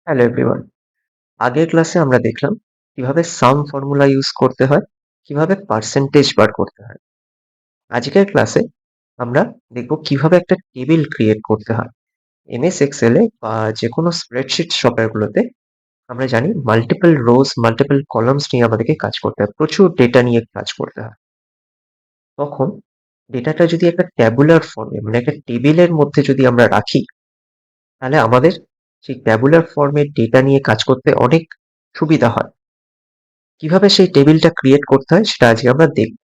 Hello everyone. আগের ক্লাসে আমরা দেখলাম কিভাবে সাম ফর্মুলা ইউজ করতে হয়, কিভাবে পার্সেন্টেজ বার করতে হয়। আজকের ক্লাসে আমরা দেখব কিভাবে একটা টেবিল ক্রিয়েট করতে হয়। এমএস এক্সেল এ বা যে কোনো স্প্রেডশিট সফটওয়্যারগুলোতে আমরা জানি মাল্টিপল রোজ, মাল্টিপল কলামস নিয়ে আমাদেরকে কাজ করতে হয়। প্রচুর ডেটা নিয়ে কাজ করতে হয়। তখন ডেটাটা যদি একটা ট্যাবুলার ফর্মে মানে একটা টেবিলের মধ্যে যদি আমরা রাখি, তাহলে আমাদের সেই ট্যাবুলার ফর্মের ডেটা নিয়ে কাজ করতে অনেক সুবিধা হয়। কিভাবে সেই টেবিলটা ক্রিয়েট করতে হয় সেটা আজকে আমরা দেখব।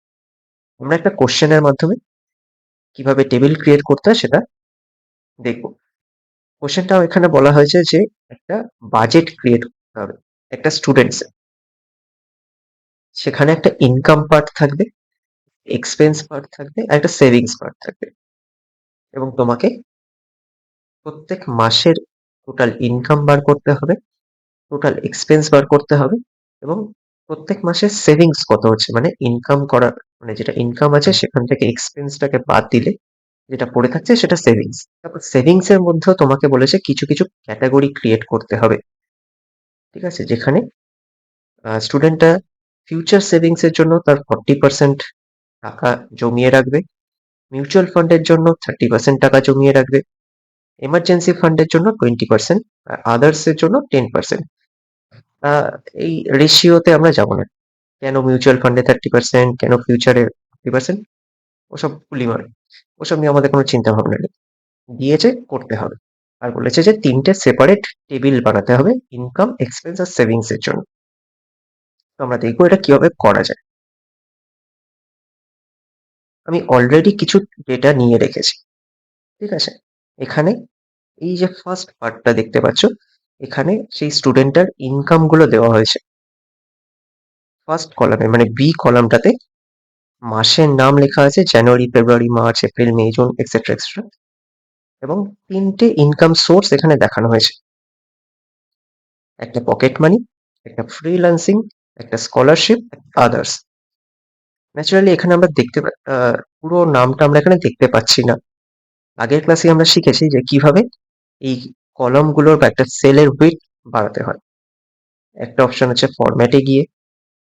আমরা একটা কোশ্চেনের মাধ্যমে কিভাবে টেবিল ক্রিয়েট করতে হয় সেটা দেখব। কোশ্চেনটাও এখানে বলা হয়েছে যে একটা বাজেট ক্রিয়েট করতে হবে একটা স্টুডেন্টস। সেখানে একটা ইনকাম পার্ট থাকবে, এক্সপেন্স পার্ট থাকবে আর একটা সেভিংস পার্ট থাকবে, এবং তোমাকে প্রত্যেক মাসের টোটাল ইনকাম বার করতে হবে, টোটাল এক্সপেন্স বার করতে হবে, এবং প্রত্যেক মাসে সেভিংস কত হচ্ছে মানে ইনকাম করা মানে যেটা ইনকাম আছে সেখান থেকে এক্সপেন্সটাকে বাদ দিলে যেটা পড়ে থাকছে সেটা সেভিংস। তারপর সেভিংস এর মধ্যেও তোমাকে বলেছে কিছু কিছু ক্যাটাগরি ক্রিয়েট করতে হবে। ঠিক আছে, যেখানে স্টুডেন্টটা ফিউচার সেভিংস এর জন্য তার 40% টাকা জমিয়ে রাখবে, মিউচুয়াল ফান্ডের জন্য 30% টাকা জমিয়ে রাখবে, এমার্জেন্সি ফান্ডের জন্য 20%, আর আদার্স এর জন্য 10%। এই রেশিওতে আমরা যাব না। কেন মিউচুয়াল ফান্ডে 30%, কেন ফিউচারে 40%, ওসব পুলিমার, ওসব নিয়ে আমাদের কোনো চিন্তা ভাবনা নেই। দিয়েছে করতে হবে। আর বলেছে যে 3টে সেপারেট টেবিল বানাতে হবে ইনকাম, এক্সপেন্স আর সেভিংস এর জন্য। তো আমরা দেখবো এটা কিভাবে করা যায়। আমি অলরেডি কিছু ডেটা নিয়ে রেখেছি। ঠিক আছে, এখানে এই যে ফার্স্ট পার্টটা দেখতে পাচ্ছ, এখানে সেই স্টুডেন্টটার ইনকাম গুলো দেওয়া হয়েছে। ফার্স্ট কলামে মানে বি কলামটাতে মাসের নাম লেখা আছে, জানুয়ারি, ফেব্রুয়ারি, মার্চ, এপ্রিল, মে, জুন, এক্সেট্রা এক্সেট্রা, এবং 3টে ইনকাম সোর্স এখানে দেখানো হয়েছে। একটা পকেট মানি, একটা ফ্রিল্যান্সিং, একটা স্কলারশিপ, আদার্স। ন্যাচারালি এখানে আমরা পুরো নামটা আমরা এখানে দেখতে পাচ্ছি না। আগের ক্লাসে আমরা শিখেছি যে কিভাবে এই কলামগুলোর বা একটা সেলের উইডথ বাড়াতে হয়। একটা অপশন হচ্ছে ফরম্যাটে গিয়ে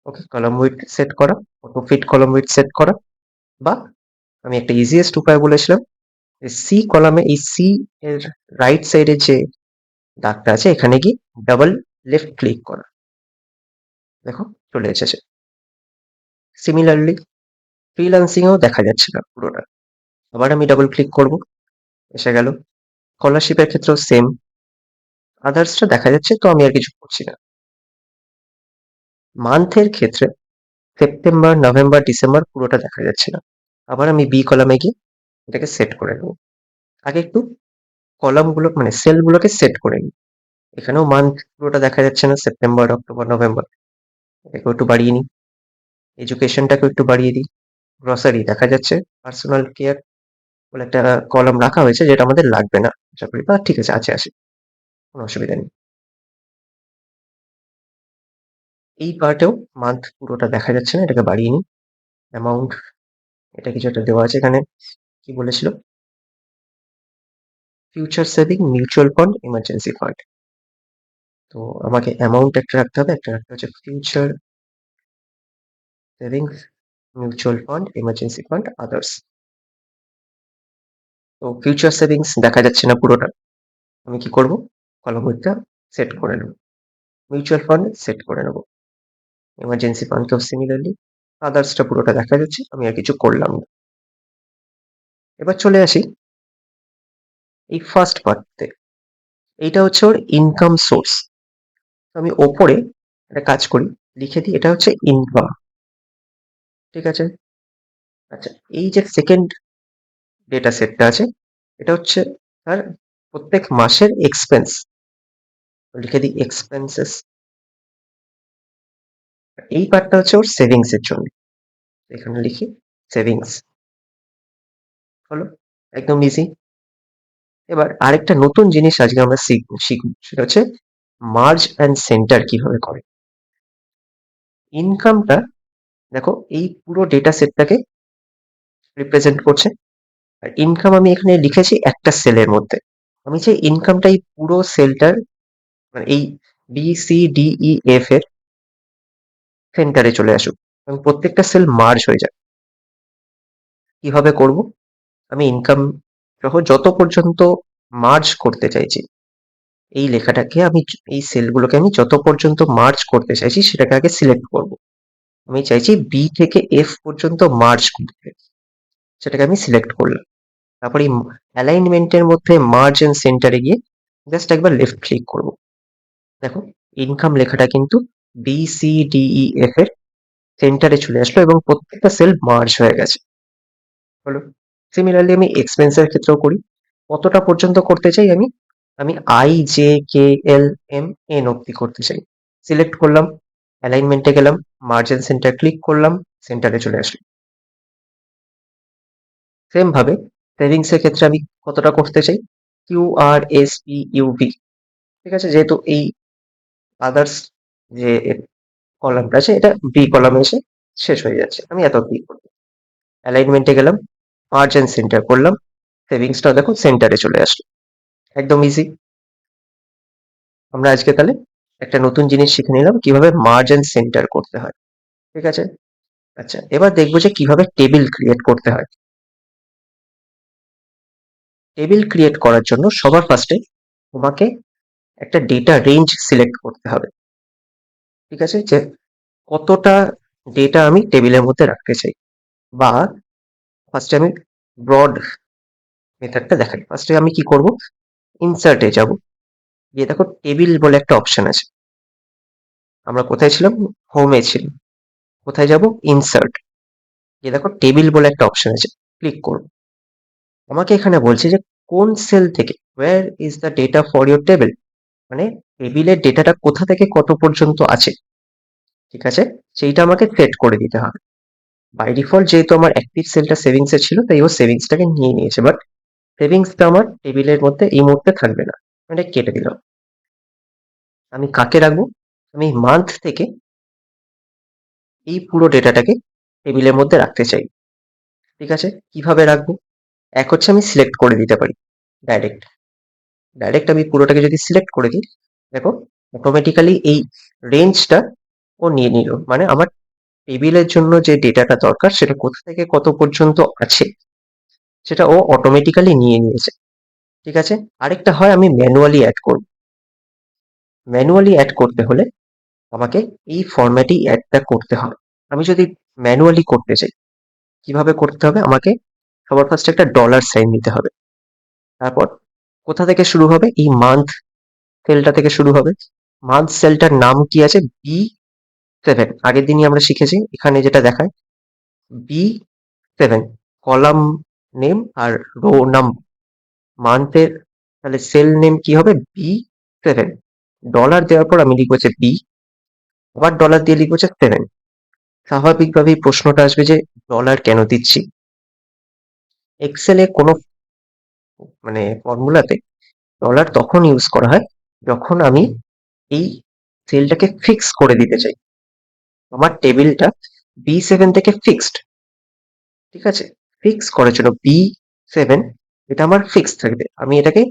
ওকে কলাম উইডথ সেট করা, auto fit column width set করা, বা আমি একটা ইজিয়েস্ট উপায় বলেছিলাম যে সি কলামে এই সি এর রাইট সাইডে যে দাগটা আছে এখানে গিয়ে ডাবল লেফট ক্লিক করা। দেখো চলে এসেছে। সিমিলারলি ফ্রিল্যান্সিং এও দেখা যাচ্ছে না পুরোটা। আবার আমি ডাবল ক্লিক করব, এসে গেল। স্কলারশিপের ক্ষেত্রেও সেম। আদার্সটা দেখা যাচ্ছে, তো আমি আর কিছু করছি না। মান্থের ক্ষেত্রে সেপ্টেম্বর, নভেম্বর, ডিসেম্বর পুরোটা দেখা যাচ্ছে না। আবার আমি বি কলামে গিয়ে এটাকে সেট করে নেব। আগে একটু কলামগুলো মানে সেলগুলোকে সেট করে নিই। এখানেও মান্থ পুরোটা দেখা যাচ্ছে না, সেপ্টেম্বর, অক্টোবর, নভেম্বর। এটাকেও একটু বাড়িয়ে নিই। এডুকেশনটাকেও একটু বাড়িয়ে দিই। গ্রসারি দেখা যাচ্ছে। পার্সোনাল কেয়ার বলে একটা কলাম রাখা হয়েছে যেটা আমাদের লাগবে না আশা করি, বা ঠিক আছে আছে আসে, কোনো অসুবিধা নেই। এই পার্টেও মান্থ পুরোটা দেখা যাচ্ছে না, এটাকে বাড়িয়ে নিই। অ্যামাউন্ট, এটা কিছু একটা দেওয়া আছে এখানে। কি বলেছিল? Future saving, mutual fund, emergency fund. তো আমাকে অ্যামাউন্ট একটা রাখতে হবে, একটা রাখতে হচ্ছে future savings, mutual fund, emergency fund, others. তো ফিউচার সেভিংস দেখা যাচ্ছে না পুরোটা। আমি কি করব? কলামটা সেট করে নেব। মিউচুয়াল ফান্ড সেট করে নেব। Emergency ফান্ডকেও similarly. আদার্সটা পুরোটা দেখা যাচ্ছে, আমি আর কিছু করলাম না। এবার চলে আসি এই ফার্স্ট পার্টতে। এইটা হচ্ছে ওর ইনকাম সোর্স। আমি ওপরে একটা কাজ করি, লিখে দিই এটা হচ্ছে ইনকাম। ঠিক আছে, আচ্ছা। এই যে সেকেন্ড ডেটা সেটটা আছে, এটা হচ্ছে তার প্রত্যেক মাসের এক্সপেন্স। লিখে দিই এক্সপেন্সেস। এই পার্টটা হচ্ছে ওর সেভিংস এর জন্য, এখানে লিখি সেভিংস। হলো, একদম ইজি। এবার আরেকটা নতুন জিনিস আজকে আমরা শিখব, সেটা হচ্ছে মার্জ অ্যান্ড সেন্টার কিভাবে করে। ইনকামটা দেখো এই পুরো ডেটা সেটটাকে রিপ্রেজেন্ট করছে, আর ইনকাম আমি এখানে লিখেছি একটা সেলের মধ্যে। আমি চাই ইনকামটা এই পুরো সেলটার মানে এই BCDEF এর সেন্টারে চলে আসুক এবং প্রত্যেকটা সেল মার্জ হয়ে যায়। কিভাবে করব? আমি ইনকাম সহ যত পর্যন্ত মার্জ করতে চাইছি, এই লেখাটাকে আমি এই সেলগুলোকে আমি যত পর্যন্ত মার্জ করতে চাইছি সেটাকে আগে সিলেক্ট করব। আমি চাইছি বি থেকে এফ পর্যন্ত মার্জ করতে, সেটাকে আমি সিলেক্ট করলাম। তারপরে অ্যালাইনমেন্টের মধ্যে মার্জ এন্ড সেন্টারে গিয়ে জাস্ট একবার লেফট ক্লিক করব। দেখো ইনকাম লেখাটা কিন্তু BCDEF এর সেন্টারে চলে আসলো এবং প্রত্যেকটা সেল মার্জ হয়ে গেছে। হলো। সিমিলারলি আমি এক্সপেন্সের ক্ষেত্রেও করি। কতটা পর্যন্ত করতে চাই আমি? আমি IJKLM অব্দি করতে চাই। সিলেক্ট করলাম, অ্যালাইনমেন্টে গেলাম, মার্জিন সেন্টার ক্লিক করলাম, সেন্টারে চলে আসলো। সেম ভাবে সেভিংস এর ক্ষেত্রে আমি কতটা করতে চাই? QRSPUV, ঠিক আছে? যেহেতু এই আদার্স যে কলামটা আছে এটা বি কলামে এসে শেষ হয়ে যাচ্ছে, আমি এত অব্দি করবো। অ্যালাইনমেন্টে গেলাম, মার্জিন সেন্টার করলাম, সেভিংসটা দেখো সেন্টারে চলে আসলো। একদম ইজি। আমরা আজকে তাহলে একটা নতুন জিনিস শিখে নিলাম কিভাবে মার্জ এন্ড সেন্টার করতে হয়, ঠিক আছে? আচ্ছা, এবার দেখবো যে কিভাবে টেবিল ক্রিয়েট করতে হয়। টেবিল ক্রিয়েট করার জন্য সবার ফার্স্টে তোমাকে একটা ডেটা রেঞ্জ সিলেক্ট করতে হবে, ঠিক আছে? যে কতটা ডেটা আমি টেবিলের মধ্যে রাখতে চাই, বা ফার্স্টে আমি ব্রড মেথডটা দেখাই। ফার্স্টে আমি কি করব? ইনসার্টে যাব, গিয়ে দেখো টেবিল বলে একটা অপশন আছে। আমরা কোথায় ছিলাম? হোমে ছিলাম। কোথায় যাব? ইনসার্ট, গিয়ে দেখো টেবিল বলে একটা অপশন আছে, ক্লিক করব। আমাকে এখানে বলছে যে কোন সেল থেকে, where is the data for your table, মানে টেবিলের ডেটাটা কোথা থেকে কত পর্যন্ত আছে, ঠিক আছে? সেইটা আমাকে সেট করে দিতে হবে। বাই ডিফল্ট যেহেতু আমার অ্যাক্টিভ সেলটা সেভিংস এ ছিল, তাই ও সেভিংসটাকে নিয়ে নিয়েছে, বাট সেভিংসটা আমার টেবিলের মধ্যে এই মুহূর্তে থাকবে না, মানে কেটে দিলাম। আমি কাকে রাখবো? আমি মান্থ থেকে এই পুরো ডেটাটাকে টেবিলের মধ্যে রাখতে চাই, ঠিক আছে? কিভাবে রাখবো? এক হচ্ছে আমি সিলেক্ট করে দিতে পারি ডাইরেক্ট। ডাইরেক্ট আমি পুরোটাকে যদি সিলেক্ট করে দিই, দেখো অটোমেটিক্যালি এই রেঞ্জটা ও নিয়ে নিল, মানে আমার টেবিলের জন্য যে ডেটাটা দরকার সেটা কোথা থেকে কত পর্যন্ত আছে সেটা ও অটোমেটিক্যালি নিয়ে নিয়েছে, ঠিক আছে? আরেকটা হয় আমি ম্যানুয়ালি অ্যাড করব। ম্যানুয়ালি অ্যাড করতে হলে আমাকে এই ফরম্যাটেই অ্যাডটা করতে হবে। আমি যদি ম্যানুয়ালি করতে চাই, কিভাবে করতে হবে? আমাকে সবার ফার্স্ট একটা ডলার সাইন নিতে হবে। তারপর কোথা থেকে শুরু হবে? এই মান্থ সেলটা থেকে শুরু হবে। মান্থ সেলটার নাম কি আছে? B7। আগের দিনই আমরা শিখেছি, এখানে যেটা দেখায় B7, কলাম নেম আর রো নাম মান্থের, তাহলে সেল নেম কি হবে? B7। ডলার দেওয়ার পর আমি লিখবো হচ্ছে B, আবার ডলার দিয়ে লিখবো হচ্ছে 7। স্বাভাবিকভাবেই প্রশ্নটা আসবে যে ডলার কেন দিচ্ছি? এক্সেলে কোনো মানে ফর্মুলাতে ডলার তখন ইউজ করা হয় যখন আমি এই সেলটাকে ফিক্স করে দিতে চাই। আমার টেবিলটা B7 থেকে ফিক্সড, ঠিক আছে? ফিক্স করার জন্য B7 এটা আমার ফিক্স থাকবে, আমি এটাকে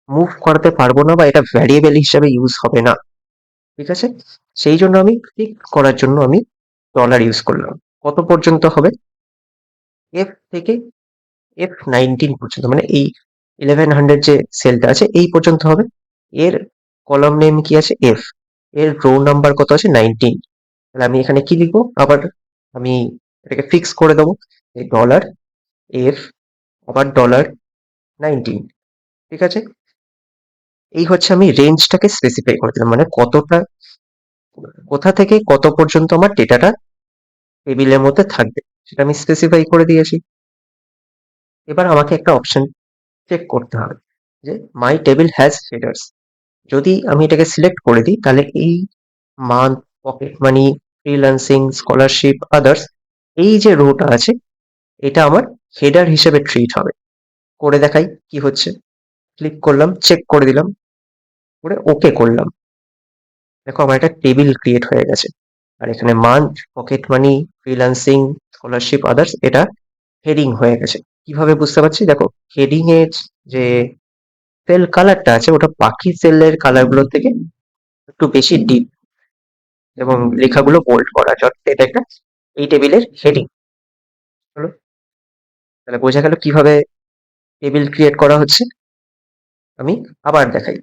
মুভ করাতে পারবো না, বা এটা ভ্যারিয়েবল হিসাবে ইউজ হবে না, ঠিক আছে? সেই জন্য আমি ফিক্স করার জন্য আমি ডলার ইউজ করলাম। কত পর্যন্ত হবে? F থেকে F19 পর্যন্ত, মানে এই 1100 যে সেলটা আছে এই পর্যন্ত হবে। এর কলাম নেম কি আছে? F। এর রো নাম্বার কত আছে? 19। তাহলে আমি এখানে কি লিখবো? আবার আমি এটাকে ফিক্স করে দেবো, এই ডলার F, আবার ডলার 19, ঠিক আছে? এই হচ্ছে আমি রেঞ্জটাকে স্পেসিফাই করে দিলাম, মানে কতটা, কোথা থেকে কত পর্যন্ত আমার ডেটাটা টেবিলের মধ্যে থাকবে সেটা আমি স্পেসিফাই করে দিয়েছি। এবার আমাকে একটা অপশন চেক করতে হবে যে মাই টেবিল হ্যাজ হেডার্স। যদি আমি এটাকে সিলেক্ট করে দিই তাহলে এই month, pocket money, freelancing, scholarship, others, এই যে রোটা আছে এটা আমার হেডার হিসেবে ট্রিট হবে। করে দেখাই কি হচ্ছে। ক্লিক করলাম, চেক করে দিলাম, করে ওকে করলাম। দেখো আমার একটা টেবিল ক্রিয়েট হয়ে গেছে, আর এখানে month, pocket money, freelancing, scholarship, others এটা হেডিং হয়ে গেছে। কিভাবে বুঝতে পারছি? দেখো হেডিং এর যে সেল কালারটা আছে ওটা বাকি সেলের কালার গুলোর থেকে একটু বেশি ডিপ এবং লেখাগুলো বোল্ড করা আছে, অর্থাৎ এটা একটা এই টেবিলের হেডিং হলো। তাহলে বোঝা গেল কিভাবে টেবিল ক্রিয়েট করা হচ্ছে। আমি আবার দেখাই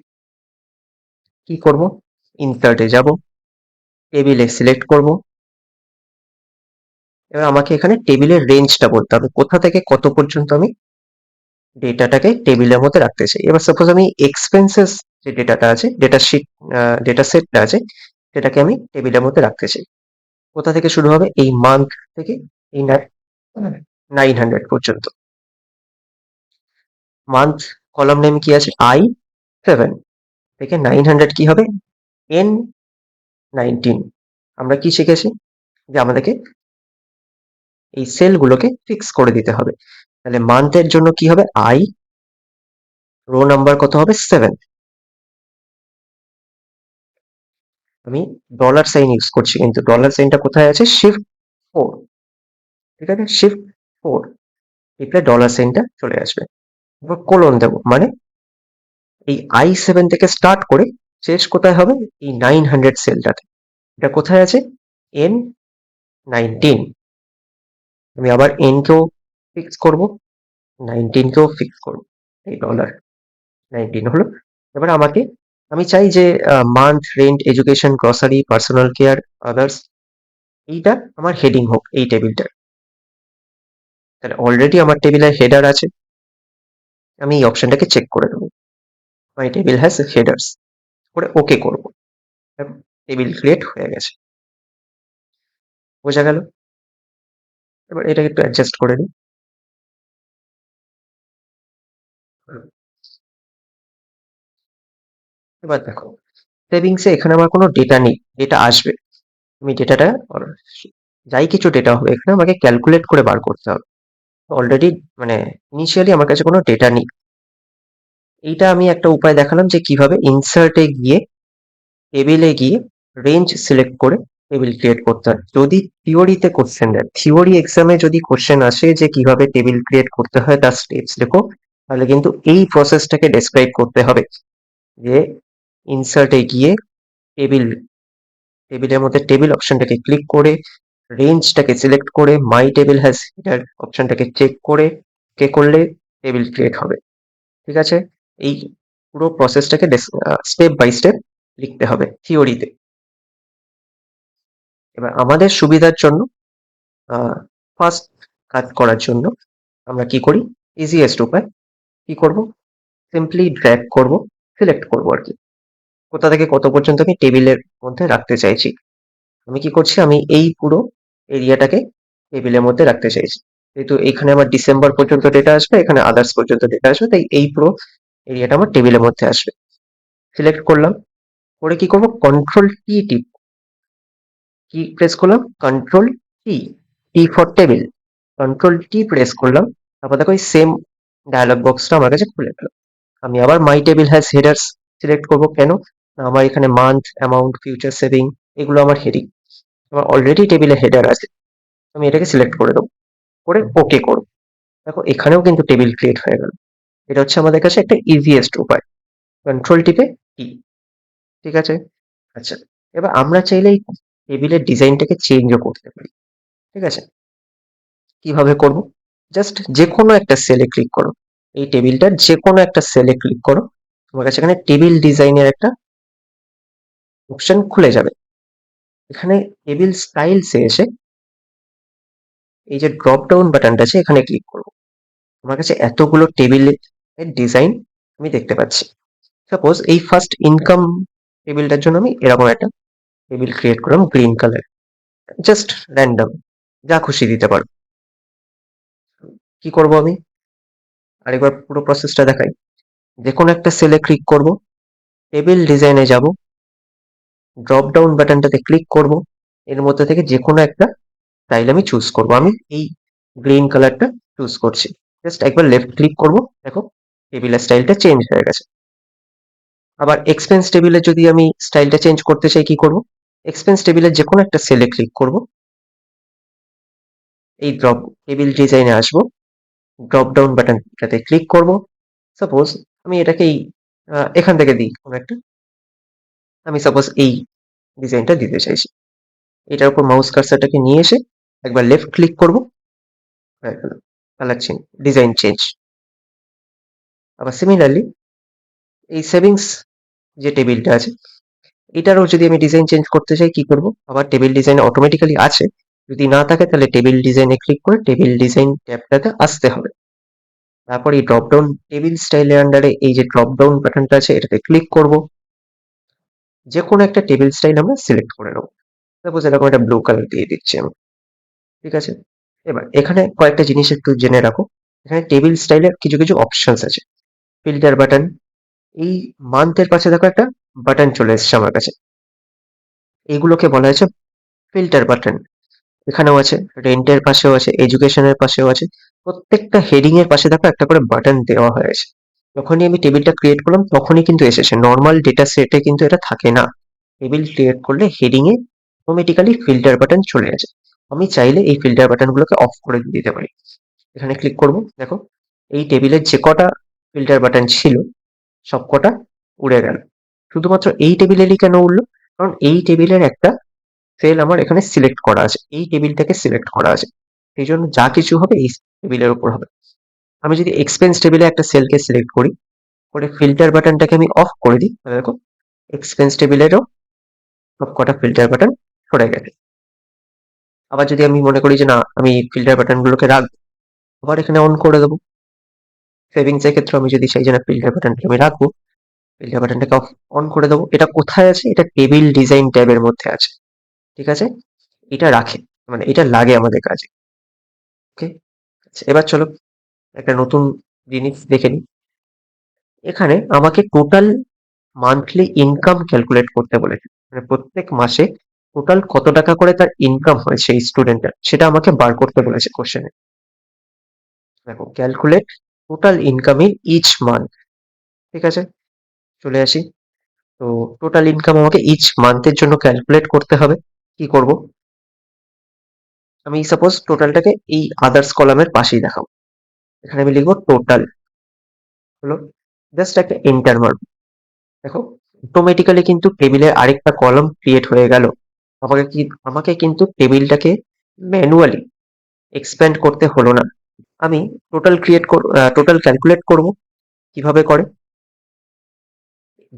কি করব। ইনসার্টে যাব, টেবিলে সিলেক্ট করব। এবার আমাকে এখানে টেবিলের রেঞ্জটা বলতে হবে, কোথা থেকে কত পর্যন্ত আমি ডেটাটাকে টেবিলের মধ্যে রাখতে চাই। এবার সাপোজ আমি এক্সপেন্সেস যে ডেটাটা আছে, ডেটা সেটটা আছে, সেটাকে আমি টেবিলের মধ্যে রাখতে চাই। কোথা থেকে শুরু হবে? এই মান্থ থেকে এই 900 পর্যন্ত। মান্থ কলাম নেম কি আছে? I7 থেকে 900 কি হবে? N19। আমরা কি শিখেছি? যে আমাদেরকে এই সেলগুলোকে ফিক্স করে দিতে হবে। তাহলে মান্থের জন্য কি হবে? রো নাম্বার কত হবে? 7। আমি ডলার সাইন ইউজ করছি, কিন্তু ডলার সাইনটা কোথায় আছে? শিফট 4। ঠিক আছে, শিফট 4 টিপলে ডলার সাইনটা চলে আসবে। এবার কোলন দেবো, মানে এই I7 থেকে স্টার্ট করে শেষ কোথায় হবে? এই 900 সেলটাতে। এটা কোথায় আছে? N19। আমি আবার এন কেও ফিক্স করব, 19 কেও ফিক্স করব। এই $19 হলো। এবার আমি চাই যে month, rent, education, grocery, personal care, others, এইটা আমার হেডিং হোক এই টেবিলটার। তাহলে অলরেডি আমার টেবিলের হেডার আছে, আমি এই অপশনটাকে চেক করে দেবো। মাই টেবিল হ্যাজ হেডার্স করে ওকে করবো। টেবিল ক্রিয়েট হয়ে গেছে। বোঝা গেল? এবার এটাকে একটু অ্যাডজাস্ট করে নিই। এবার দেখো, সেভিংসে এখানে আমার কোনো ডেটা নেই, ডেটা আসবে। আমি ডেটাটা যাই কিছু ডেটা হবে এখানে আমাকে ক্যালকুলেট করে বার করতে হবে। অলরেডি মানে ইনিশিয়ালি আমার কাছে কোনো ডেটা নেই। এইটা আমি একটা উপায় দেখালাম যে কিভাবে ইনসার্টে গিয়ে, টেবিলে গিয়ে রেঞ্জ সিলেক্ট করে টেবিল ক্রিয়েট করতে হয়। যদি থিওরিতে কোশ্চেন দেয়, থিওরি এক্সামে যদি কোশ্চেন আসে যে কিভাবে টেবিল ক্রিয়েট করতে হয় তার স্টেপস লেখো, তাহলে কিন্তু এই প্রসেসটাকে ডেসক্রাইব করতে হবে যে ইনসার্টে গিয়ে টেবিল টেবিলের মধ্যে টেবিল অপশনটাকে ক্লিক করে রেঞ্জটাকে সিলেক্ট করে মাই টেবিল হ্যাজ হেডার অপশনটাকে চেক করে কে করলে টেবিল ক্রিয়েট হবে। ঠিক আছে, এই পুরো প্রসেসটাকে স্টেপ বাই স্টেপ লিখতে হবে থিওরিতে। এবার আমাদের সুবিধার জন্য ফার্স্ট কাজ করার জন্য আমরা কি করি? ইজিয়েস্ট উপায় কি করব? সিম্পলি ড্র্যাগ করব, সিলেক্ট করব আর কি, কোথা থেকে কত পর্যন্ত আমি টেবিলের মধ্যে রাখতে চাইছি। আমি কি করছি? আমি এই পুরো এরিয়াটাকে টেবিলের মধ্যে রাখতে চাইছি। যেহেতু এখানে আমার ডিসেম্বর পর্যন্ত ডেটা আসবে, এখানে আদার্স পর্যন্ত ডেটা আসবে, তাই এই পুরো এরিয়াটা আমার টেবিলের মধ্যে আসবে। সিলেক্ট করলাম, করে কি করব? কন্ট্রোল টি কি প্রেস করলাম? Control T for table. Control press করলাম, তারপর দেখো এই সেম ডায়ালগ বক্সটা আমার কাছে খুলে গেল। আমি আবার মাই টেবিল হ্যাজ হেডার্স সিলেক্ট করব। কেন? না, আমার এখানে মান্থ, অ্যামাউন্ট, ফিউচার সেভিং এগুলো আমার হেডিং, আমার অলরেডি টেবিলে হেডার আছে। আমি এটাকে সিলেক্ট করে দেবো, করে ওকে করব। দেখো এখানেও কিন্তু টেবিল ক্রিয়েট হয়ে গেল। এটা হচ্ছে আমাদের কাছে একটা ইজিয়েস্ট উপায়, কন্ট্রোল টিপে টি। ঠিক আছে, আচ্ছা, এবার আমরা চাইলে এই টেবিলের ডিজাইনটাকে চেঞ্জও করতে পারি। ঠিক আছে, কিভাবে করব? জাস্ট যে কোনো একটা সেলে ক্লিক করো, এই টেবিলটার যে কোনো একটা সেলে ক্লিক করো, তোমার কাছে এখানে টেবিল ডিজাইনের একটা অপশন খুলে যাবে। এখানে টেবিল স্টাইলসে এসে এই যে ড্রপ ডাউন বাটনটা আছে এখানে ক্লিক করবো। আমার কাছে এতগুলো টেবিলের ডিজাইন আমি দেখতে পাচ্ছি। সাপোজ এই ফার্স্ট ইনকাম টেবিলটার জন্য আমি এরকম একটা টেবিল ক্রিয়েট করলাম গ্রিন কালার, জাস্ট র্যান্ডম, যা খুশি দিতে পারো। কি করব আমি? আরেকবার পুরো প্রসেসটা দেখাই। যে কোনো একটা সেলে ক্লিক করব, টেবিল ডিজাইনে যাব, ড্রপ ডাউন বাটনটাতে ক্লিক করব, এর মধ্যে থেকে যে কোনো একটা স্টাইল আমি চুজ করব। আমি এই গ্রিন কালারটা চুজ করছি। জাস্ট একবার লেফট ক্লিক করব, দেখো টেবিলের স্টাইলটা চেঞ্জ হয়ে গেছে। আবার এক্সপেন্স টেবিলে যদি আমি স্টাইলটা চেঞ্জ করতে চাই কি করব? এক্সপেন্স টেবিলের যে কোনো একটা সেলে ক্লিক করব, এই ড্রপ টেবিল ডিজাইনে আসবো, ড্রপ ডাউন বাটনটাতে ক্লিক করব। সাপোজ আমি এটাকে এখান থেকে দিই কোনো একটা আমি সাপোজ এই ডিজাইনটা দিতে চাইছি। এটার উপর মাউস কার্সারটাকে নিয়ে এসে একবার লেফট ক্লিক করব, হয়ে গেল কালার চেঞ্জ, ডিজাইন চেঞ্জ। আবার সিমিলারলি এই সেভিংস যে টেবিলটা আছে, এটারও যদি আমি ডিজাইন চেঞ্জ করতে চাই কি করব, আবার টেবিল ডিজাইন অটোমেটিক্যালি আছে, যদি না থাকে তাহলে টেবিল ডিজাইনে ক্লিক করে টেবিল ডিজাইন ট্যাবটাতে আসতে হবে। তারপর এই ড্রপডাউন টেবিল স্টাইলের আন্ডারে এই যে ড্রপডাউন বাটনটা আছে এটাতে ক্লিক করব, যে কোনো একটা টেবিল স্টাইল আমরা সিলেক্ট করে নেব। সাপোজ এরকম একটা ব্লু কালার দিয়ে দিচ্ছি আমি, ঠিক আছে। এবার এখানে কয়েকটা জিনিস একটু জেনে রাখো, এখানে টেবিল স্টাইলের কিছু কিছু অপশনস আছে। ফিল্টার বাটন, এই মান্থের পাশে দেখো একটা বাটন চলে এসছে আমার কাছে, এইগুলোকে বলা হয়েছে ফিল্টার বাটন। এখানেও আছে, রেন্টের পাশেও আছে, এডুকেশনের পাশেও আছে। প্রত্যেকটা হেডিং এর পাশে দেখো একটা করে বাটন দেওয়া হয়েছে। যখনই আমি টেবিলটা ক্রিয়েট করলাম তখনই কিন্তু এসেছে, নর্মাল ডেটা সেটে কিন্তু এটা থাকে না। টেবিল ক্রিয়েট করলে হেডিং এ অটোমেটিক্যালি ফিল্টার বাটন চলে আসে। আমি চাইলে এই ফিল্টার বাটনগুলোকে অফ করে দিতে পারি। এখানে ক্লিক করব, দেখো এই টেবিলের যে কটা ফিল্টার বাটন ছিল সব কটা উড়ে গেল। শুধুমাত্র এই টেবিলেরই কেন উঠলো? কারণ এই টেবিলের একটা সেল আমার এখানে সিলেক্ট করা আছে, এই টেবিলটাকে সিলেক্ট করা আছে, সেই জন্য যা কিছু হবে এই টেবিলের উপর হবে। আমি যদি এক্সপেন্স টেবিলে একটা সেলকে সিলেক্ট করি, করে ফিল্টার বাটনটাকে আমি অফ করে দিই, তাহলে দেখো এক্সপেন্স টেবিলেরও সব কটা ফিল্টার বাটন সরে গেছে। আবার যদি আমি মনে করি যে না আমি ফিল্টার বাটনগুলোকে রাখবো, আবার এখানে অন করে দেবো। সেভিংস এর ক্ষেত্রে আমি যদি চাই যে না ফিল্টার বাটনটা আমি রাখবো, ফিল্টার বাটনটাকে অফ অন করে দেবো। এটা কোথায় আছে? এটা টেবিল ডিজাইন ট্যাবের মধ্যে আছে, ঠিক আছে। এটা রাখে, মানে এটা লাগে আমাদের কাজে। ওকে, এবার চলো একটা নতুন জিনিস দেখে নিই। এখানে আমাকে টোটাল মান্থলি ইনকাম ক্যালকুলেট করতে বলেছে, মানে প্রত্যেক মাসে টোটাল কত টাকা করে তার ইনকাম হয়েছে এই স্টুডেন্টের, সেটা আমাকে বার করতে বলেছে কোশ্চেনে। দেখো calculate total income in each month, ঠিক আছে। চলে আসি, তো টোটাল ইনকাম আমাকে ইচ মান্থের জন্য ক্যালকুলেট করতে হবে। কি করব, আমি সাপোজ টোটালটাকে এই আদার্স কলামের পাশেই দেখাবো। এখানে আমি লিখবো টোটাল, হলো, জাস্ট একটা এন্টার মারব। দেখো অটোমেটিক্যালি কিন্তু টেবিলের আরেকটা কলাম ক্রিয়েট হয়ে গেল। আমাকে কিন্তু টেবিলটাকে ম্যানুয়ালি এক্সপ্যান্ড করতে হলো না। আমি টোটাল ক্যালকুলেট করব। কিভাবে করে?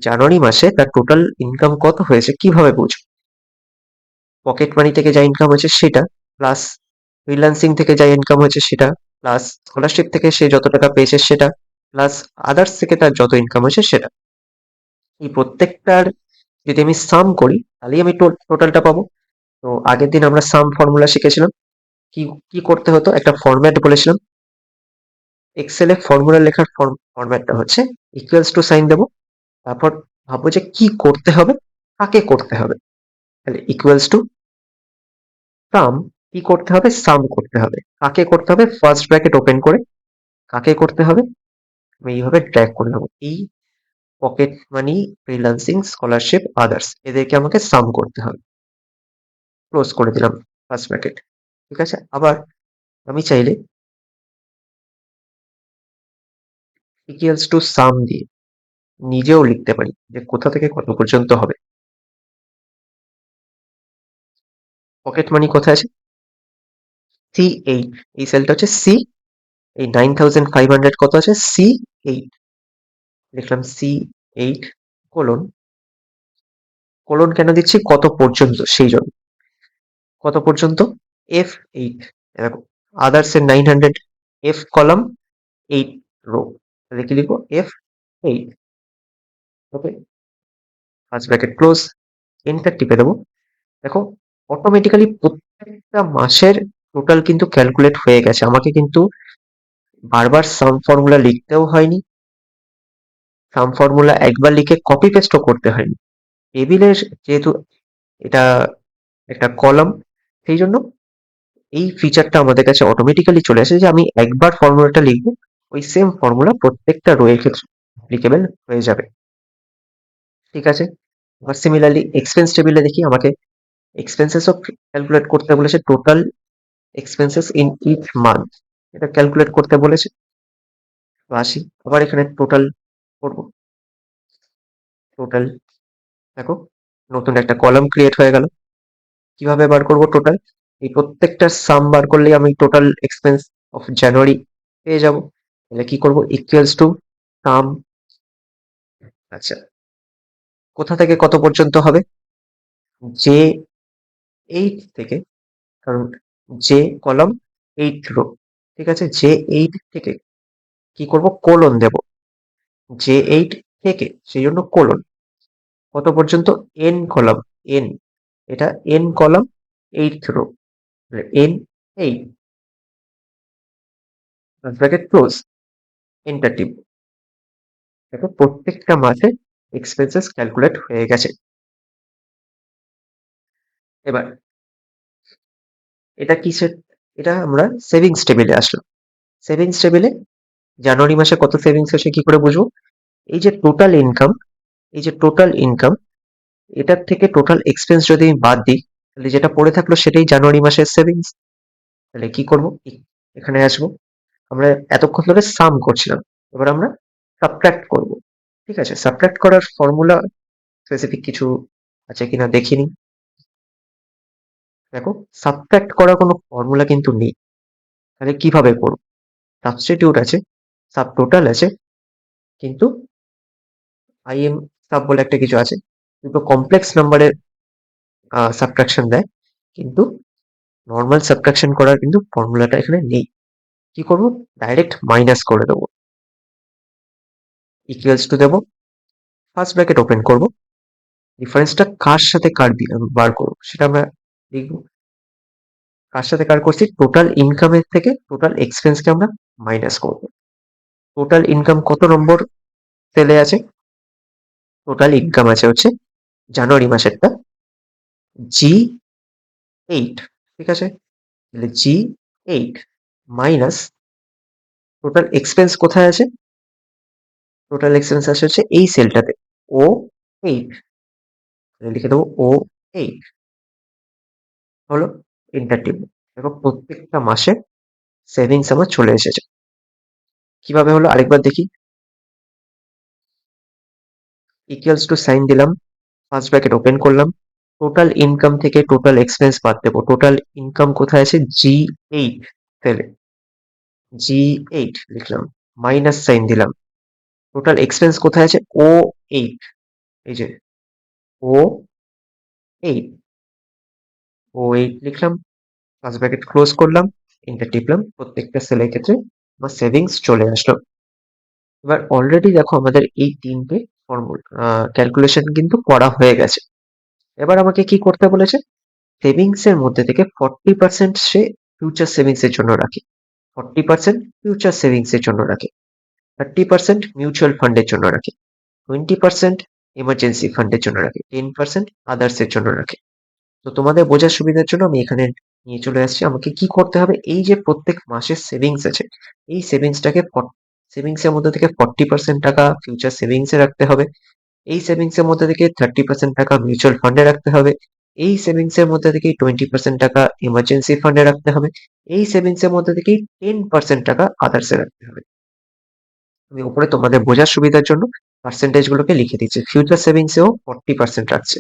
জানুয়ারি মাসে তার টোটাল ইনকাম কত হয়েছে কিভাবে বুঝবো? পকেট মানি থেকে যা ইনকাম হয়েছে সেটা, প্লাস ফ্রিল্যান্সিং থেকে যা ইনকাম হয়েছে সেটা, প্লাস স্কলারশিপ থেকে সে যত টাকা পেয়েছে সেটা, প্লাস আদার্স থেকে তার যত ইনকাম হয়েছে সেটা। এই প্রত্যেকটার যদি আমি সাম করি তাহলেই আমি টোটালটা পাবো। তো আগের দিন আমরা সাম ফর্মুলা শিখেছিলাম। কি কি করতে হতো, একটা ফরম্যাট বলেছিলাম। এক্সেলে ফর্মুলা লেখার ফরম্যাটটা হচ্ছে ইকুয়ালস টু সাইন দেবো, তারপর ভাববো যে কি করতে হবে, কাকে করতে হবে। তাহলে ইকুয়ালস টু সাম, কি করতে হবে? সাম করতে হবে। কাকে করতে হবে? ফার্স্ট ব্র্যাকেট ওপেন করে কাকে করতে হবে আমি এইভাবে ড্র্যাগ করে নেবো। এই pocket money, freelancing, scholarship, others, এদেরকে আমাকে সাম করতে হবে। ক্লোজ করে দিলাম ফার্স্ট ব্র্যাকেট, ঠিক আছে। আবার আমি চাইলে ইকুয়ালস টু সাম দিয়ে নিজেও লিখতে পারি যে কোথা থেকে কত পর্যন্ত হবে। পকেট মানি কোথায় আছে? C8, এই সেলটা হচ্ছে সি। এই 9500 কত আছে? C8, লিখলাম C8 কোলন, কোলন কেন দিচ্ছি? কত পর্যন্ত, সেই জন্য। কত পর্যন্ত? F8, এরকম। আদার্স এর 900, F কলাম 8 রো, তাহলে কি লিখবো? F8, ওকে, ফার্স্ট ব্র্যাকেট ক্লোজ, এন্টার টিপে দেবো। দেখো অটোমেটিক্যালি প্রত্যেকটা মাসের টোটাল কিন্তু ক্যালকুলেট হয়ে গেছে। আমাকে কিন্তু বারবার সাম ফর্মুলা লিখতেও হয়নি, সাম ফর্মুলা একবার লিখে কপি পেস্টও করতে হয়নি। টেবিলের যেহেতু এটা একটা কলাম, সেই জন্য এই ফিচারটা আমাদের কাছে অটোমেটিক্যালি চলে আসে যে আমি একবার ফর্মুলাটা লিখবো, ওই সেম ফর্মুলা প্রত্যেকটা রো এর ক্ষেত্রে অ্যাপ্লিকেবল হয়ে যাবে, ঠিক আছে। আবার সিমিলারলি এক্সপেন্স টেবিলে দেখি আমাকে এক্সপেন্সেসও ক্যালকুলেট করতে বলেছে। Total expenses in each month, এটা ক্যালকুলেট করতে বলেছে। তো আসি, আবার এখানে টোটাল করবো। টোটাল, দেখো নতুন একটা কলাম ক্রিয়েট হয়ে গেল। কিভাবে বার করব টোটাল? এই প্রত্যেকটার সাম বার করলেই আমি টোটাল এক্সপেন্স অফ জানুয়ারি পেয়ে যাব। তাহলে কি করব? Equals to some. আচ্ছা, কোথা থেকে কত পর্যন্ত হবে? যে 8 থেকে, কারণ যে কলাম 8 রো, ঠিক আছে? যে 8 থেকে কি করব? কোলন দেব। যে 8 থেকে, সেই জন্য কোলন। কত পর্যন্ত? এন কলাম, এন, এটা N column 8th row, N 8 bracket close, enter টিপব। দেখো প্রত্যেকটা মাসে এক্সপেন্সেস ক্যালকুলেট হয়ে গেছে। এবার এটা কিসের? এটা আমরা সেভিংস টেবিলে আসলাম। সেভিংস টেবিলে জানুয়ারি মাসে কত সেভিংস হয়েছে কি করে বুঝবো? এই যে টোটাল ইনকাম, এই যে টোটাল ইনকাম, এটার থেকে টোটাল এক্সপেন্স যদি আমি বাদ দিই, তাহলে যেটা পড়ে থাকলো সেটাই জানুয়ারি মাসের সেভিংস। তাহলে কি করব? এখানে আসবো। আমরা এতক্ষণ ধরে সাম করছিলাম, এবার আমরা সাবট্রাক্ট করব। ঠিক আছে, সাবট্রাক্ট করার ফর্মুলা স্পেসিফিক কিছু আছে কিনা দেখিনি। দেখো, সাবট্রাক্ট করার কোনো ফর্মুলা কিন্তু নেই। তাহলে কিভাবে করব? সাবস্টিটিউট আছে, সাব টোটাল আছে, কিন্তু আইএম সাব বলে একটা কিছু আছে, দুটো কমপ্লেক্স নাম্বারের সাবট্রাকশন দেয়, কিন্তু নর্মাল সাবট্রাকশন করার কিন্তু ফর্মুলাটা এখানে নেই। কি করব? ডাইরেক্ট মাইনাস করে দেবো। ইকুয়ালস টু দেবো, ফার্স্ট ব্র্যাকেট ওপেন করব, ডিফারেন্সটা কার সাথে কার বার করবো সেটা আমরা দেখবো। কার সাথে কার করছি? টোটাল ইনকামের থেকে টোটাল এক্সপেন্সকে আমরা মাইনাস করব। টোটাল ইনকাম কত নম্বর সেলে আছে? টোটাল ইনকাম আছে হচ্ছে জানুয়ারি মাসেরটা, জি 8, ঠিক আছে? তাহলে জি 8 মাইনাস টোটাল এক্সপেন্স কোথায় আছে? টোটাল এক্সপেন্স আছে হচ্ছে এই সেলটাতে, ও 8, লিখে দেবো ও 8, হলো। এন্টার টিপব। দেখো প্রত্যেকটা মাসে সেভিংস আমার চলে এসেছে। কিভাবে হলো আরেকবার দেখি। ইকুয়ালস টু সাইন দিলাম, ফার্স্ট ব্র্যাকেট ওপেন করলাম, টোটাল ইনকাম থেকে টোটাল এক্সপেন্স বাদ দেবো। টোটাল ইনকাম কোথায় আছে? জি 8 সেলে, জি 8 লিখলাম, মাইনাস সাইন দিলাম। টোটাল এক্সপেন্স কোথায় আছে? ও 8, এই যে ও 8, ও 8 লিখলাম, ফার্স্ট ব্র্যাকেট ক্লোজ করলাম, এন্টার টিপলাম। প্রত্যেকটা সেলের ক্ষেত্রে আমার সেভিংস চলে আসলো। এবার অলরেডি দেখো আমাদের এই তিনটে ফর্মুলা ক্যালকুলেশন কিন্তু করা হয়ে গেছে। এবার আমাকে কি করতে বলেছে? সেভিংস এর মধ্যে থেকে 40% সে ফিউচার সেভিংস এর জন্য রাখে, 40% ফিউচার সেভিংস এর জন্য রাখে, 30% মিউচুয়াল ফান্ডের জন্য রাখে, 20% এমার্জেন্সি ফান্ডের জন্য রাখে, 10% আদার্স এর জন্য রাখে। তো তোমাদের বোঝার সুবিধার জন্য আমি এখানে নিয়ে চলে আসছি। আমাকে কি করতে হবে? এই যে প্রত্যেক মাসের সেভিংস আছে, এই সেভিংসটাকে সেভিংস এর মধ্যে থেকে 40% টাকা ফিউচার সেভিংস এ রাখতে হবে, এই সেভিংস এর মধ্যে থেকে 30% টাকা মিউচুয়াল ফান্ডে রাখতে হবে, এই সেভিংস এর মধ্যে থেকে 20% টাকা এমার্জেন্সি ফান্ডে রাখতে হবে, এই সেভিংস এর মধ্যে থেকে 10% টাকা আদার্স এ রাখতে হবে। আমি উপরে তোমাদের বোঝার সুবিধার জন্য পার্সেন্টেজ গুলোকে লিখে দিচ্ছি। ফিউচার সেভিংস এও 40% রাখছে,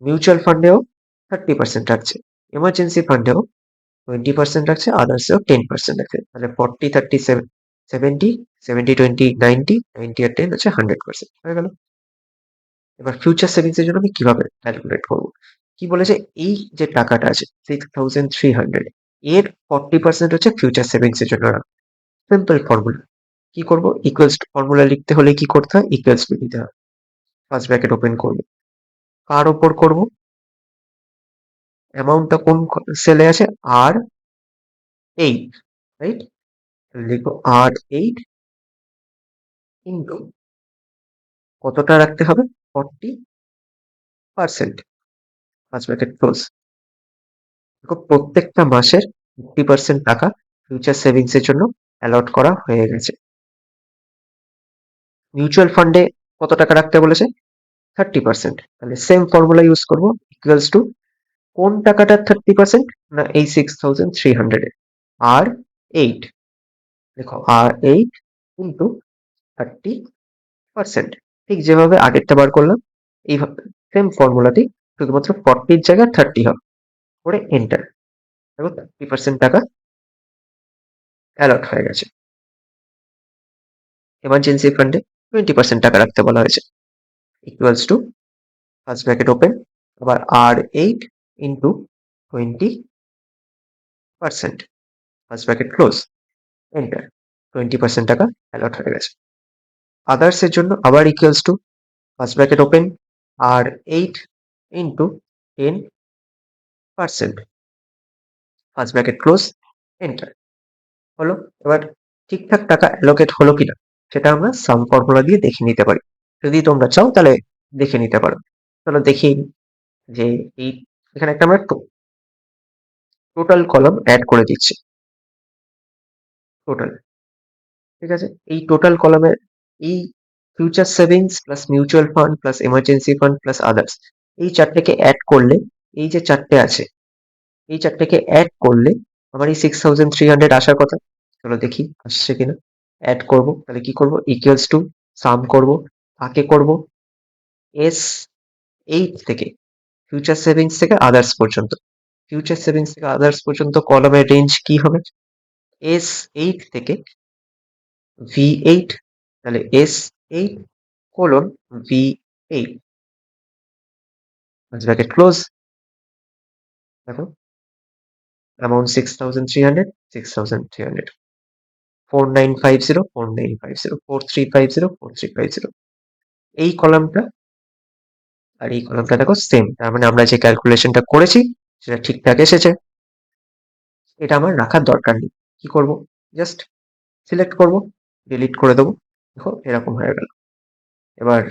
মিউচুয়াল ফান্ডেও 30% রাখছে, এমার্জেন্সি ফান্ডেও 20% রাখছে, আদার্সেও 10% রাখছে। তাহলে 40, 30, 70, 70, 20, 90, 90 আর 10 হচ্ছে 100% হয়ে গেল। এবার ফিউচার সেভিংস এর জন্য আমি কিভাবে ক্যালকুলেট করব? কি বলেছে? এই যে টাকাটা আছে 6300, এর 40% হচ্ছে ফিউচার সেভিংস এর জন্য রাখবো। Simple formula. কি করব? ইকুয়ালস টু ফর্মুলা লিখতে হলে কি করতে হয়? ইকুয়ালস টু দিতে হয়। ফার্স্ট ব্র্যাকেট ওপেন করব, কার ওপর করব? অ্যামাউন্টটা কোন সেলে আছে? আর 8, রাইট? লিখো আর 8 ইন্টু কতটা রাখতে হবে? 40%। First bracket close. দেখো প্রত্যেকটা মাসের 50% টাকা ফিউচার সেভিংস এর জন্য অ্যালট করা হয়ে গেছে। মিউচুয়াল ফান্ডে কত টাকা রাখতে বলেছে? 30%। তাহলে সেম ফর্মুলা ইউজ করব, ইকুয়ালস টু কোন টাকাটা 30%? না এই 6300 এর আর 8, দেখো আর 8 ইন্টু 30%। ঠিক যেভাবে আগেরটা বার করলাম এইভাবে সেম ফর্মুলাতেই শুধুমাত্র 40 জায়গায় 30 হবে, করে এন্টার। দেখো 30% টাকা অ্যালট হয়ে গেছে। এমার্জেন্সি ফান্ডে 20% টাকা রাখতে বলা হয়েছে, equals to first bracket open, আবার R8 into 20%, first bracket close, enter. 20% টাকা অ্যালট হয়ে গেছে। আদার্স এর জন্য আবার equals to first bracket open, R8 into 10%, first bracket close, enter. হলো। এবার ঠিকঠাক টাকা অ্যালোকেট হলো কিনা সেটা আমরা সাম ফর্মুলা দিয়ে দেখে নিতে পারি। যদি তোমরা চাও তাহলে দেখে নিতে পারো। চলো দেখি যে এই এখানে একটা আমরা টোটাল কলাম অ্যাড করে দিচ্ছি। টোটাল, ঠিক আছে। এই টোটাল কলামের এই future savings plus mutual fund plus emergency fund plus others, এই চারটেকে অ্যাড করলে, এই যে চারটে আছে এই চারটেকে অ্যাড করলে আমার এই 6300 আসার কথা। চলো দেখি আসছে কিনা। অ্যাড করব, তাহলে কি করব, ইকুয়ালস টু সাম করব, তাকে করব S8 থেকে ফিউচার সেভিংস থেকে আদার্স পর্যন্ত। ফিউচার সেভিংস থেকে আদার্স পর্যন্ত কলামের রেঞ্জ কি হবে, S8 থেকে V8, তাহলে S8 colon V8, bracket close. দেখো অ্যামাউন্ট 6300, 6300, 4950, 4950, 4350, 4350। এই কলামটা আর এই কলামটা দেখো সেম, তার মানে আমরা যে ক্যালকুলেশনটা করেছি সেটা ঠিকঠাক এসেছে। এটা আমার রাখার দরকার নেই। কি করব, জাস্ট সিলেক্ট করব, ডিলিট করে দেবো। দেখো এরকম হয়ে গেল। এবার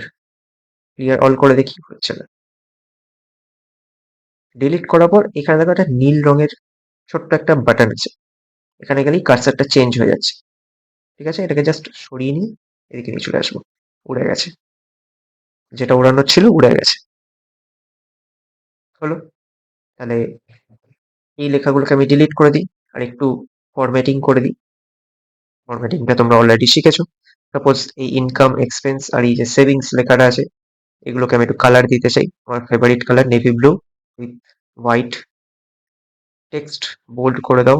ক্লিয়ার অল করে দেখি হচ্ছে না। ডিলিট করার পর এখানে দেখো একটা নীল রঙের ছোট্ট একটা বাটন আছে, এখানে গেলেই কার্সারটা চেঞ্জ হয়ে যাচ্ছে। ঠিক আছে, এটাকে জাস্ট সরিয়ে নিয়ে এদিকে নিয়ে চলে আসবো। উড়ে গেছে, যেটা উড়ানোর ছিল উড়ে গেছে। হলো। তাহলে এই লেখাগুলোকে আমি ডিলিট করে দিই আর একটু ফরম্যাটিং করে দিই। ফরম্যাটিংটা তোমরা অলরেডি শিখেছো। সাপোজ এই ইনকাম এক্সপেন্স আর এই যে সেভিংস লেখাটা আছে এগুলোকে আমি একটু কালার দিতে চাই। আমার favourite colour navy blue with white, text bold করে দাও।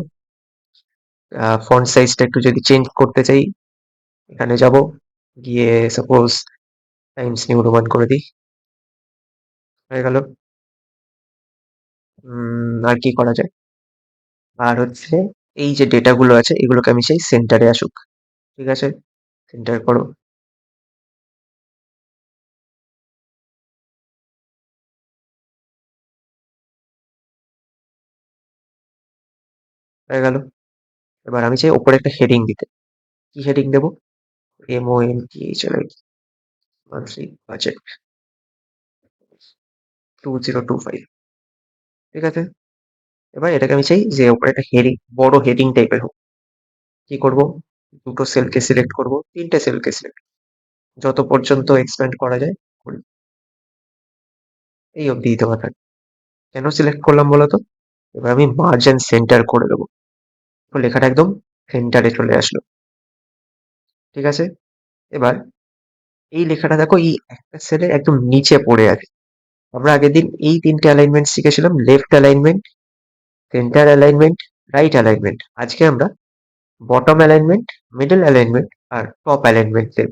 ফন্ট সাইজটা একটু যদি চেঞ্জ করতে চাই, এখানে যাব, গিয়ে সাপোজ টাইমস নিউ রোমান করে দিই, হয়ে গেল। আর কি করা যায়, আর হচ্ছে এই যে ডেটাগুলো আছে এগুলোকে আমি চাই সেন্টারে আসুক। ঠিক আছে, সেন্টার করো। হয়ে গেল। এবার আমি চাই ওপরে একটা হেডিং দিতে। কি হেডিং দেবো, MONTHLI, মান্থলি বাজেট 2025। ঠিক আছে, এবার এটাকে আমি চাই যে ওপরে একটা হেডিং, বড় হেডিং টাইপের হোক। কি করব, দুটো সেলকে সিলেক্ট করব, তিনটে সেলকে সিলেক্ট, যত পর্যন্ত এক্সপ্যান্ড করা যায় করি। এই অবধি দেওয়া থাকে। কেন সিলেক্ট করলাম বলো তো, এবার আমি মার্জিন সেন্টার করে দেবো, তো লেখাটা একদম সেন্টারে চলে আসলো। ঠিক আছে, এবার এই লেখাটা দেখো এই একটা সেলের একদম নিচে পড়ে আছে। আমরা আগের দিন এই তিনটে অ্যালাইনমেন্ট শিখেছিলাম, left alignment, centre alignment, right alignment. আজকে আমরা বটম অ্যালাইনমেন্ট, মিডল অ্যালাইনমেন্ট আর টপ অ্যালাইনমেন্ট দেব।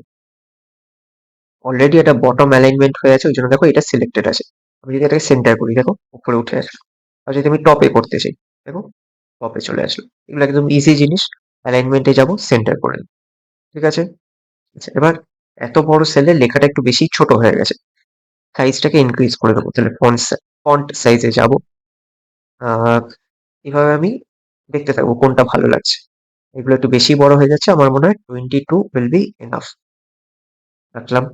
অলরেডি এটা বটম অ্যালাইনমেন্ট হয়ে আছে, ওই জন্য দেখো এটা সিলেক্টেড আছে। আমি যদি এটাকে সেন্টার করি দেখো উপরে উঠে আসলো। আর যদি আমি টপে করতে চাই দেখো টপে চলে আসলো। এগুলো একদম ইজি জিনিস। অ্যালাইনমেন্টে যাব, সেন্টার করে নেব। ঠিক আছে। আচ্ছা, এবার এত বড় সেলের লেখাটা একটু বেশি ছোট হয়ে গেছে, সাইজটাকে ইনক্রিজ করে দেবো। তাহলে ফন্ট সাইজে যাব, এভাবে আমি দেখতে থাকবো কোনটা ভালো লাগছে। এগুলো একটু বেশি বড় হয়ে যাচ্ছে, আমার মনে হয় 22 উইল বি এনাফ। রাখলাম।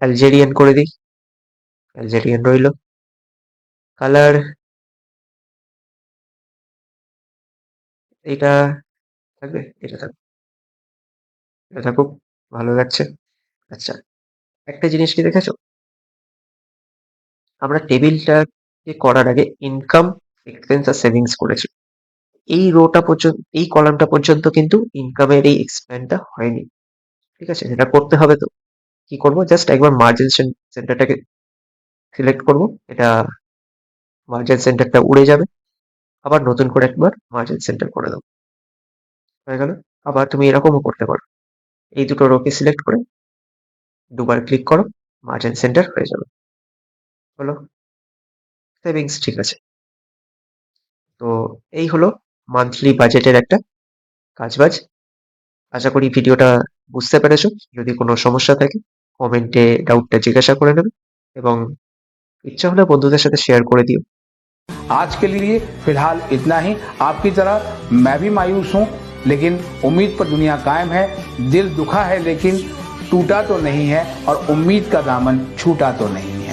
অ্যালজেরিয়ান করে দিই, অ্যালজেরিয়ান রইলো। কালার এটা থাকবে, এটা থাকবে, এটা থাকুক, ভালো লাগছে। আচ্ছা, একটা জিনিস কি দেখেছো, আমরা টেবিলটাকে করার আগে ইনকাম, এক্সপেন্স আর সেভিংস করেছি। এই রোটা পর্যন্ত, এই কলামটা পর্যন্ত কিন্তু ইনকামের এই এক্সপ্যান্ডটা হয়নি। ঠিক আছে, এটা করতে হবে। তো কি করবো, জাস্ট একবার মার্জিন সেন্টারটাকে সিলেক্ট করব, এটা মার্জিন সেন্টারটা উড়ে যাবে, আবার নতুন করে একবার মার্জিন সেন্টার করে দাও, হয়ে গেল। আবার তুমি এরকমও করতে পারো, এই দুটো রোকে সিলেক্ট করে দুবার ক্লিক করো, মার্জিন সেন্টার হয়ে যাবে, হলো। সেভিংস ঠিক আছে। তো এই হলো মান্থলি বাজেটের একটা কাজবাজ। আশা করি ভিডিওটা বুঝতে পেরেছো। যদি কোনো সমস্যা থাকে কমেন্টে ডাউটটা জিজ্ঞাসা করে নেবে, এবং ইচ্ছা হলে বন্ধুদের সাথে শেয়ার করে দিও। आज के लिए फिलहाल इतना ही। आपकी तरह मैं भी मायूस हूं, लेकिन उम्मीद पर दुनिया कायम है। दिल दुखा है लेकिन टूटा तो नहीं है, और उम्मीद का दामन छूटा तो नहीं है।